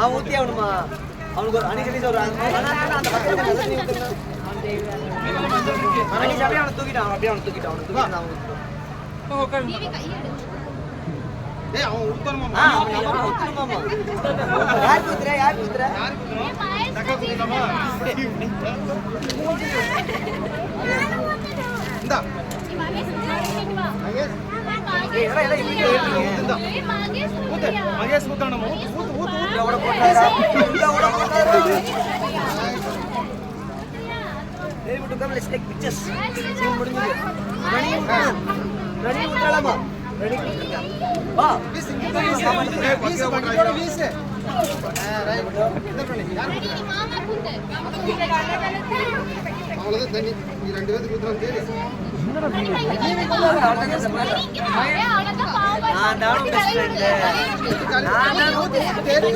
ஊத்தி ஆகணுமா அவனுக்கு ஒரு அணிக்கடி சொல்றாங்க அப்படியே அவனை தூக்கிட்டான் அவனை தூக்கிட்டான் அவன் உத்தரமாமா யார் குத்துற இந்தா Mahesh ஊத்தானமா let's take pictures. Ready utralama. Ready va please right மாமா குண்டு அவளது தண்ணி நீ ரெண்டு பேருக்கு ஊத்துறோம் தேடி நான் பெஸ்ட் ஃப்ரெண்ட் நான் ஊத்து தேடி